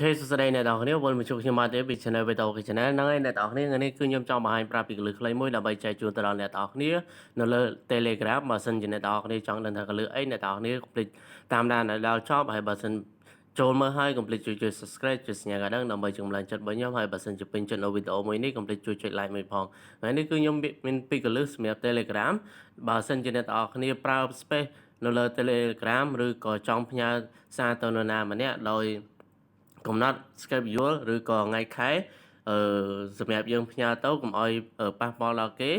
Okay សួស្តីអ្នកនរគ្នាវិលមកជួបខ្ញុំបាទទេពី Channel Vitoki Channel ហ្នឹងហើយអ្នកនរគ្នាថ្ងៃនេះគឺខ្ញុំចង់បង្ហាញប្រាប់ពីកលឹះខ្លីមួយដើម្បីចែកជូនទៅដល់អ្នកនរគ្នានៅលើ Telegram បើសិនជាអ្នកនរគ្នាចង់ដឹងថាកលឹះអីអ្នកនរគ្នាកុំភ្លេចតាមដានដល់ចប់ហើយបើសិនចូលមើលហើយកុំភ្លេចជួយ Subscribe ជួយសញ្ញាកណ្ដឹងដើម្បីជំរុញចិត្តរបស់ខ្ញុំហើយបើសិនជាពេញចិត្តនៅវីដេអូមួយនេះកុំភ្លេចជួយចុច Like មួយផងថ្ងៃនេះគឺខ្ញុំមានពីរកលឹះសម្រាប់ Telegram បើសិនជាអ្នកនរគ្នាប្រើ Space នៅលើ Telegram ឬក៏ចង់ផ្ញើសារទៅនរណាម្នាក់ដោយកំណត់ schedule ឬក៏ថ្ងៃខែសម្រាប់យើងផ្ញើទៅកុំឲ្យប៉ះពាល់ដល់គេ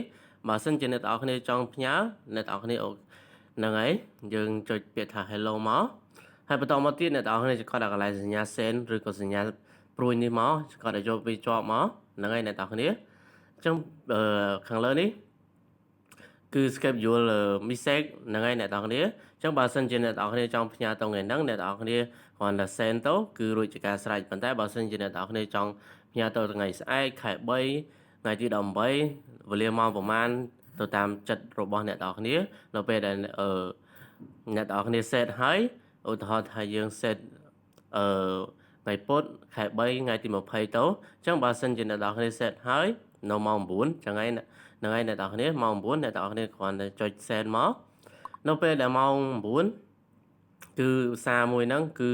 បើសិនជាអ្នកនរគ្នាចង់ផ្ញើអ្នកនរគ្នាហ្នឹងហើយយើងចុចពាក្យថា hello មកហើយបន្តមកទៀតអ្នកនរគ្នាจะគាត់ដល់កន្លែងសញ្ញា send ឬក៏សញ្ញាព្រួយនេះមកគាត់ឲ្យយកវាជាប់មកហ្នឹងហើយអ្នកនរគ្នាអញ្ចឹងខាងលើនេះគឺ schedule message ហ្នឹងហើយអ្នកនរគ្នាអញ្ចឹងបើសិនជាអ្នកនរគ្នាចង់ផ្ញើទៅថ្ងៃហ្នឹងអ្នកនរគ្នាគ្រាន់តែ send ទៅគឺរួចជាការស្រេចប៉ុន្តែបើសិនជាអ្នកនរគ្នាចង់ផ្ញើទៅថ្ងៃស្អែកខែ3ថ្ងៃទី18វេលាម៉ោងប្រហែលទៅតាមចិត្តរបស់អ្នកនរគ្នានៅពេលដែលអ្នកនរគ្នា set ហើយឧទាហរណ៍ថាយើង set ថ្ងៃពុធខែ3ថ្ងៃទី20ទៅអញ្ចឹងបើសិនជាអ្នកនរគ្នា set ហើយនៅម៉ោង9អញ្ចឹងហើយហ្នឹងហើយអ្នកនរគ្នាម៉ោង9អ្នកនរគ្នាគ្រាន់តែចុច send មកនៅពេលដែលម៉ោង9គឺសារមួយហ្នឹងគឺ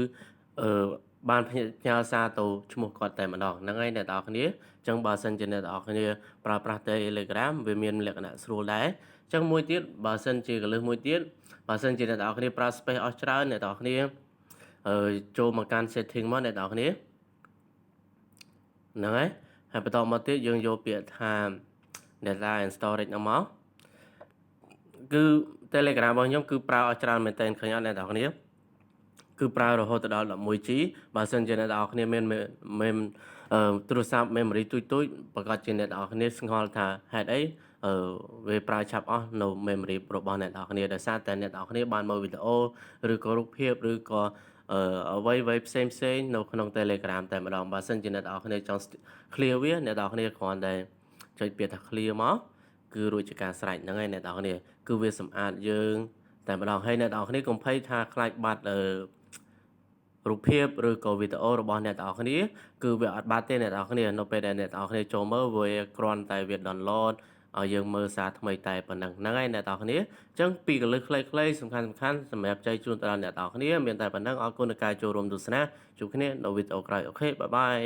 បានផ្ញើសារទៅឈ្មោះគាត់តែម្ដងហ្នឹងហើយអ្នកនរគ្នាអញ្ចឹងបើសិនជាអ្នកនរគ្នាប្រើប្រាស់ Telegram វាមានលក្ខណៈស្រួលដែរអញ្ចឹងមួយទៀតបើសិនជាកលឹះមួយទៀតបើសិនជាអ្នកនរគ្នាប្រើ space អស់ច្រើនអ្នកនរគ្នាចូលមកកាន់ setting មកអ្នកនរគ្នាហ្នឹងហើយបន្តមកទៀតយើងយកពាក្យថា data and storage ហ្នឹងមកគឺ Telegram របស់ខ្ញុំគឺប្រើអស់ច្រើនមែនទែនឃើញអត់អ្នកនរគ្នាគឺប្រើរហូតដល់ 11G បើសិនជាអ្នកនរគ្នាមានទូរស័ព្ទ memory ទូចប្រកាសជាអ្នកនរគ្នាស្ងល់ថាហេតុអីវាប្រើឆាប់អស់នៅ memory របស់អ្នកនរគ្នាដោយសារតែអ្នកនរគ្នាបានមើលវីដេអូឬក៏រូបភាពឬក៏អ្វីផ្សេងនៅក្នុង Telegram តែម្ដងបើសិនជាអ្នកនរគ្នាចង់ clear វាអ្នកនរគ្នាគ្រាន់តែចុចពាក្យថា clear មកគឺរួចជាការស្រេចហ្នឹងហើយអ្នកនរគ្នាគឺវាសម្អាតយើងតែម្ដងហើយអ្នកនរគ្នាកុំភ័យថាខ្លាចបាត់រូបភាពឬក៏វីដេអូរបស់អ្នកនរគ្នាគឺវាអត់បាត់ទេអ្នកនរគ្នានៅពេលដែលអ្នកនរគ្នាចូលមើលវាគ្រាន់តែវា download ឲ្យយើងមើលសារថ្មីតែប៉ុណ្ណឹងហ្នឹងហើយអ្នកនរគ្នាអញ្ចឹងពីកលឹះខ្លីៗសំខាន់សម្រាប់ចែកជូនទៅដល់អ្នកនរគ្នាមានតែប៉ុណ្ណឹងអរគុណនៃការចូលរួមទស្សនាជួបគ្នានៅវីដេអូក្រោយអូខេបាយបាយ